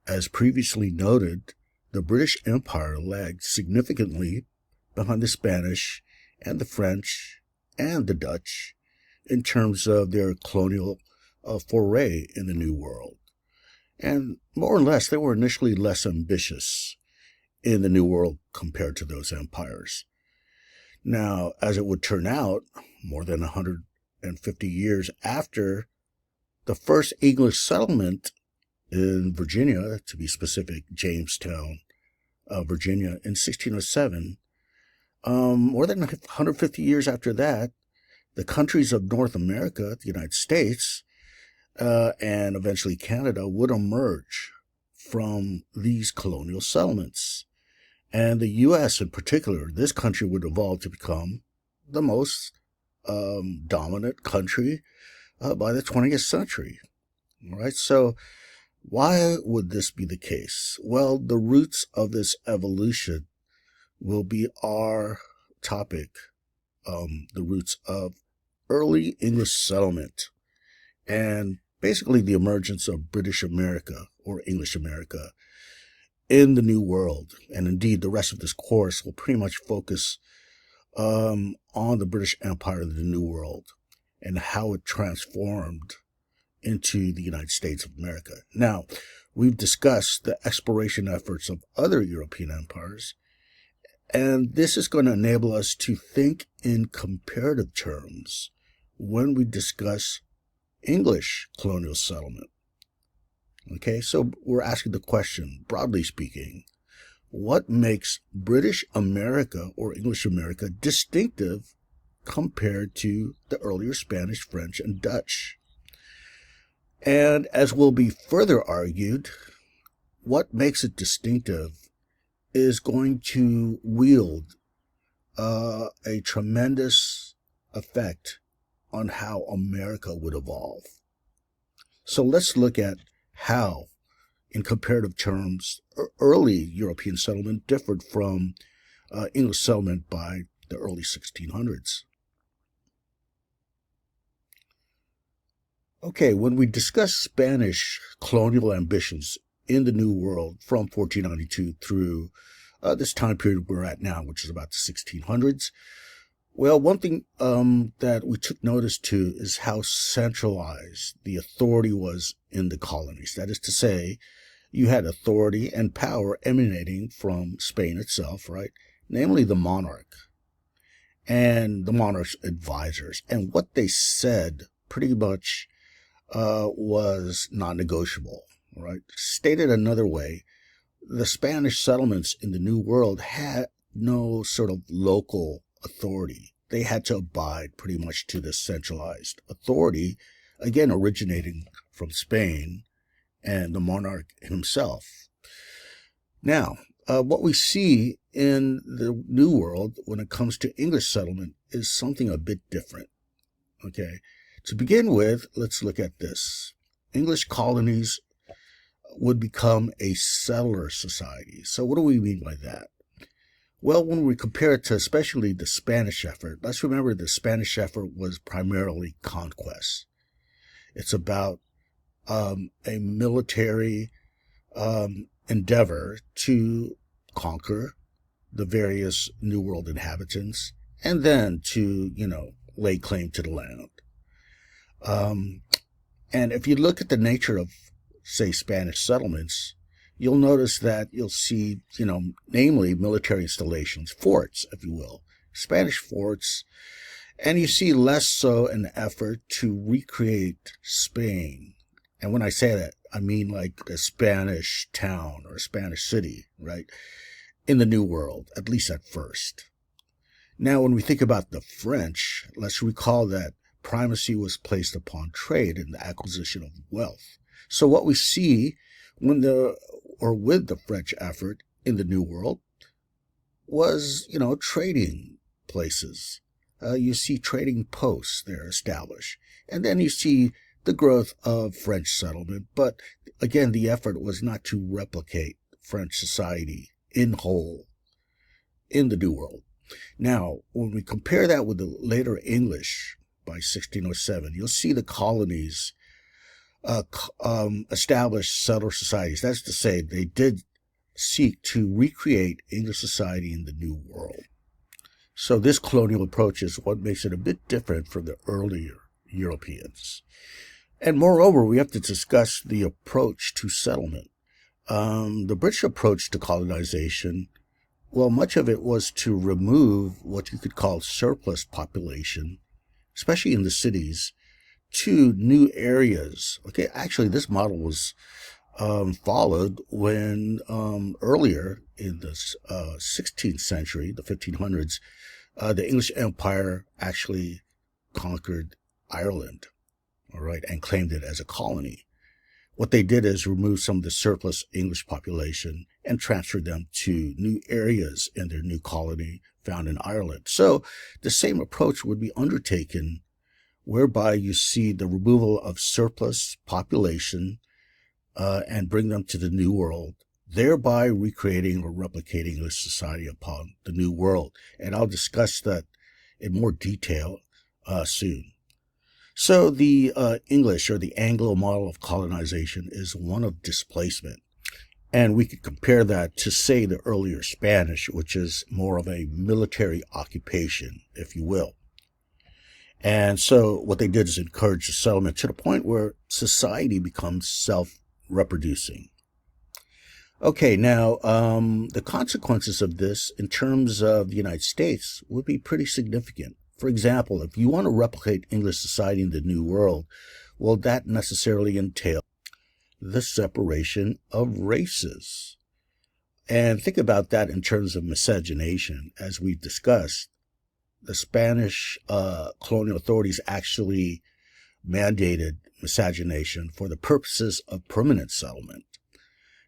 As previously noted, the British Empire lagged significantly behind the Spanish and the French and the Dutch in terms of their colonial foray in the New World. And more or less, they were initially less ambitious in the New World compared to those empires. Now, as it would turn out, more than 150 years after the first English settlement in Virginia, to be specific, Jamestown, Virginia, in 1607, more than 150 years after that, the countries of North America, the United States, and eventually Canada would emerge from these colonial settlements. And the U.S. in particular, this country would evolve to become the most dominant country by the 20th century. All right, so why would this be the case? Well, the roots of this evolution will be our topic, the roots of early English settlement and basically the emergence of British America or English America in the New World. And indeed, the rest of this course will pretty much focus on the British Empire of the New World and how it transformed into the United States of America. Now, we've discussed the exploration efforts of other European empires, and this is going to enable us to think in comparative terms when we discuss English colonial settlement. Okay, so we're asking the question, broadly speaking, what makes British America or English America distinctive compared to the earlier Spanish, French, and Dutch? And as will be further argued, what makes it distinctive is going to wield a tremendous effect on how America would evolve. So let's look at how, in comparative terms, early European settlement differed from English settlement by the early 1600s. Okay, when we discuss Spanish colonial ambitions in the New World from 1492 through this time period we're at now, which is about the 1600s, well, one thing that we took notice to is how centralized the authority was in the colonies. That is to say, you had authority and power emanating from Spain itself, right? Namely the monarch and the monarch's advisors. And what they said pretty much was non-negotiable, right? Stated another way, the Spanish settlements in the New World had no sort of local authority. They had to abide pretty much to this centralized authority, again originating from Spain and the monarch himself. Now, what we see in the New World when it comes to English settlement is something a bit different. Okay, to begin with, let's look at this. English colonies would become a settler society. So what do we mean by that? Well, when we compare it to especially the Spanish effort, let's remember the Spanish effort was primarily conquest. It's about a military endeavor to conquer the various New World inhabitants and then to, lay claim to the land. And if you look at the nature of, say, Spanish settlements, you'll notice that you'll see, namely military installations, forts, if you will, Spanish forts, and you see less so an effort to recreate Spain. And when I say that, I mean like a Spanish town or a Spanish city, right, in the New World, at least at first. Now, when we think about the French, let's recall that primacy was placed upon trade and the acquisition of wealth. So what we see with the French effort in the New World was, trading places. You see trading posts there established. And then you see the growth of French settlement. But again, the effort was not to replicate French society in whole in the New World. Now, when we compare that with the later English by 1607, you'll see the colonies established settler societies. That's to say, they did seek to recreate English society in the New World. So this colonial approach is what makes it a bit different from the earlier Europeans. And moreover, we have to discuss the approach to settlement. The British approach to colonization, well, much of it was to remove what you could call surplus population, especially in the cities, to new areas. Okay, actually, this model was followed when earlier in the 16th century, the 1500s, the English Empire actually conquered Ireland, all right, and claimed it as a colony. What they did is remove some of the surplus English population and transfer them to new areas in their new colony found in Ireland. So the same approach would be undertaken, whereby you see the removal of surplus population and bring them to the New World, thereby recreating or replicating English society upon the New World. And I'll discuss that in more detail soon. So the English or the Anglo model of colonization is one of displacement. And we could compare that to, say, the earlier Spanish, which is more of a military occupation, if you will. And so what they did is encourage the settlement to the point where society becomes self-reproducing. Okay, now the consequences of this in terms of the United States would be pretty significant. For example, if you want to replicate English society in the New World, well, that necessarily entails the separation of races. And think about that in terms of miscegenation. As we've discussed, the Spanish colonial authorities actually mandated miscegenation for the purposes of permanent settlement.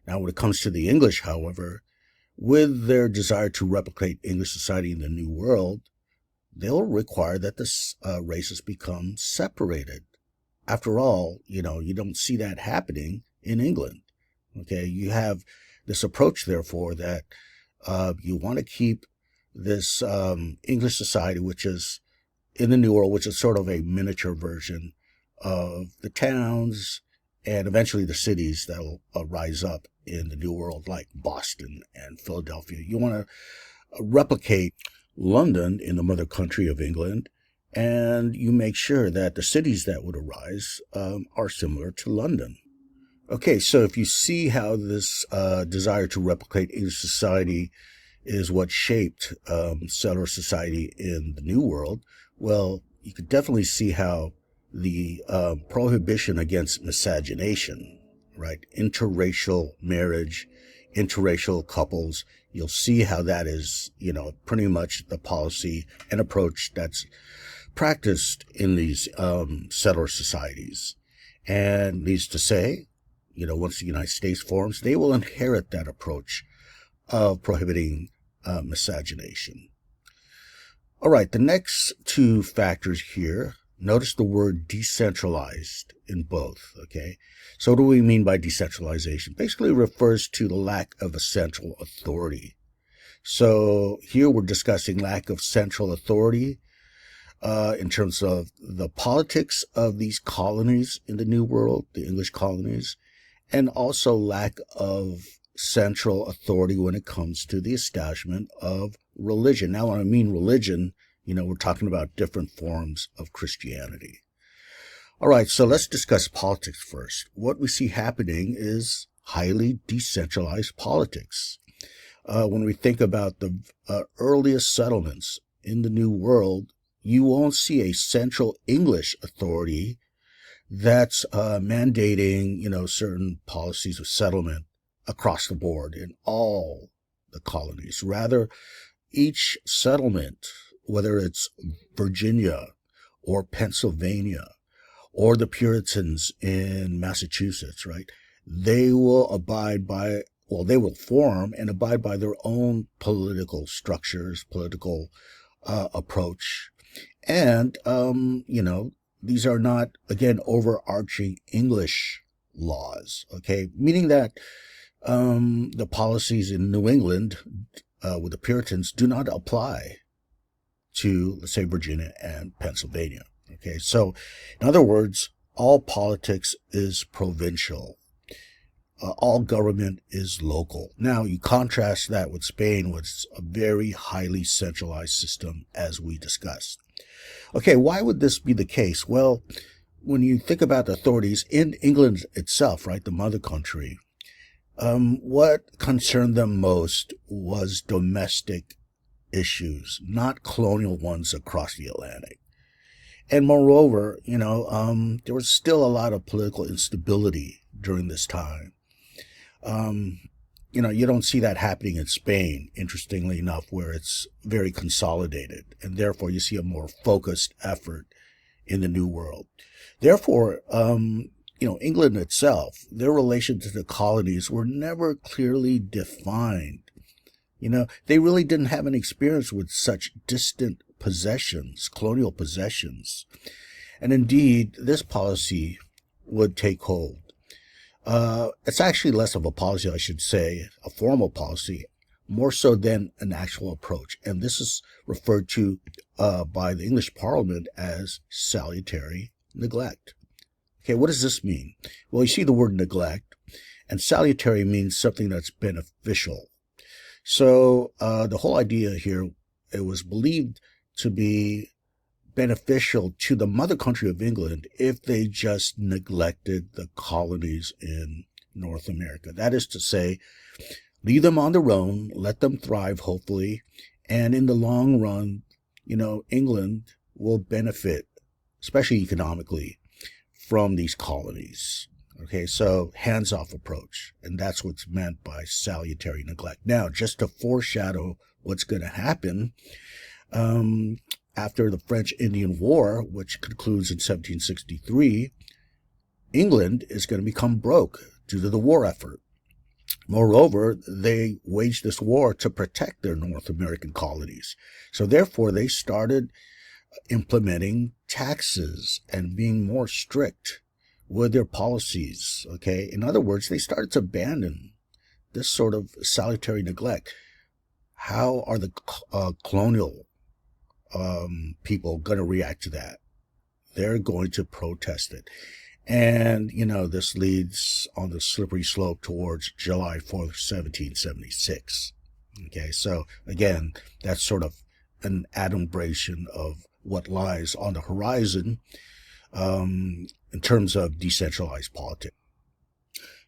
Now, when it comes to the English, however, with their desire to replicate English society in the New World, they'll require that the races become separated. After all, you don't see that happening in England. Okay, you have this approach, therefore, that you want to keep this English society, which is in the New World, which is sort of a miniature version of the towns and eventually the cities that will rise up in the New World, like Boston and Philadelphia. You want to replicate London in the mother country of England, and you make sure that the cities that would arise are similar to London. Okay, so if you see how this desire to replicate English society is what shaped settler society in the New World, well, you could definitely see how the prohibition against miscegenation, right, interracial marriage, interracial couples, you'll see how that is, pretty much the policy and approach that's practiced in these settler societies. And needs to say, once the United States forms, they will inherit that approach of prohibiting miscegenation. All right, the next two factors here, notice the word decentralized in both, okay? So what do we mean by decentralization? Basically it refers to the lack of a central authority. So here we're discussing lack of central authority in terms of the politics of these colonies in the New World, the English colonies, and also lack of central authority when it comes to the establishment of religion. Now, when I mean religion, we're talking about different forms of Christianity. All right, so let's discuss politics first. What we see happening is highly decentralized politics. When we think about the earliest settlements in the New World, you won't see a central English authority that's mandating, certain policies of settlement across the board in all the colonies. Rather, each settlement, whether it's Virginia or Pennsylvania or the Puritans in Massachusetts, right, they will form and abide by their own political structures, political approach. And, these are not, again, overarching English laws, okay? Meaning that the policies in New England with the Puritans do not apply to, let's say, Virginia and Pennsylvania, okay? So, in other words, all politics is provincial. All government is local. Now, you contrast that with Spain, which is a very highly centralized system, as we discussed. Okay, why would this be the case? Well, when you think about the authorities in England itself, right, the mother country, what concerned them most was domestic issues, not colonial ones across the Atlantic. And moreover, there was still a lot of political instability during this time. You don't see that happening in Spain, interestingly enough, where it's very consolidated, and therefore you see a more focused effort in the New World. Therefore, England itself, their relation to the colonies were never clearly defined. They really didn't have an experience with such distant possessions, colonial possessions. And indeed, this policy would take hold. It's actually less of a policy, I should say, a formal policy, more so than an actual approach. And this is referred to by the English Parliament as salutary neglect. Okay, what does this mean? Well, you see the word neglect, and salutary means something that's beneficial. So the whole idea here, it was believed to be beneficial to the mother country of England if they just neglected the colonies in North America. That is to say, leave them on their own, let them thrive, hopefully, and in the long run, England will benefit, especially economically, from these colonies. Okay, so hands-off approach, and that's what's meant by salutary neglect. Now, just to foreshadow what's going to happen, after the French-Indian War, which concludes in 1763, England is going to become broke due to the war effort. Moreover, they waged this war to protect their North American colonies. So therefore, they started implementing taxes and being more strict with their policies. Okay, in other words, they started to abandon this sort of salutary neglect. How are the colonial people going to react to that? They're going to protest it. And, this leads on the slippery slope towards July 4th, 1776. Okay, so again, that's sort of an adumbration of what lies on the horizon in terms of decentralized politics.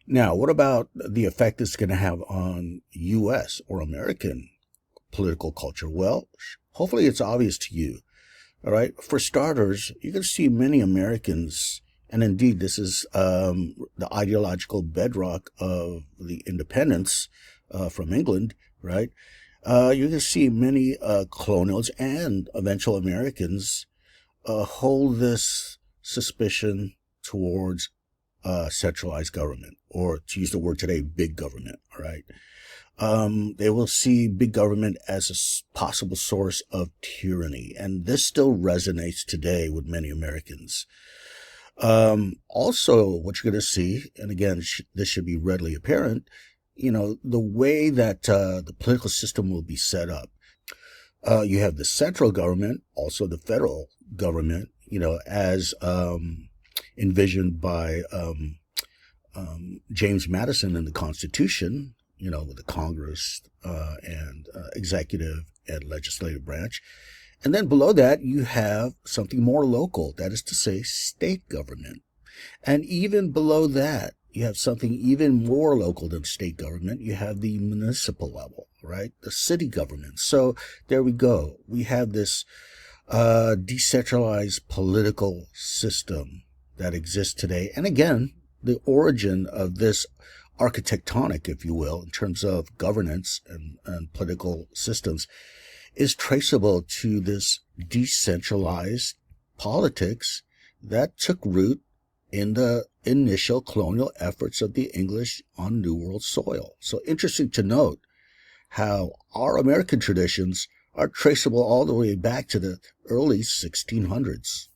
Now, what about the effect it's going to have on U.S. or American political culture? Well, hopefully it's obvious to you. All right. For starters, you're going to see many Americans, and indeed this is the ideological bedrock of the independence from England, right? You're going to see many colonials and eventual Americans hold this suspicion towards centralized government, or to use the word today, big government, all right? They will see big government as a possible source of tyranny, and this still resonates today with many Americans. Also, what you're going to see, and again, this should be readily apparent, the way that the political system will be set up. You have the central government, also the federal government, as envisioned by James Madison in the Constitution, with the Congress and executive and legislative branch. And then below that, you have something more local, that is to say, state government. And even below that, you have something even more local than state government. You have the municipal level, right? The city government. So there we go. We have this decentralized political system that exists today. And again, the origin of this architectonic, if you will, in terms of governance and political systems, is traceable to this decentralized politics that took root in the initial colonial efforts of the English on New World soil. So interesting to note how our American traditions are traceable all the way back to the early 1600s.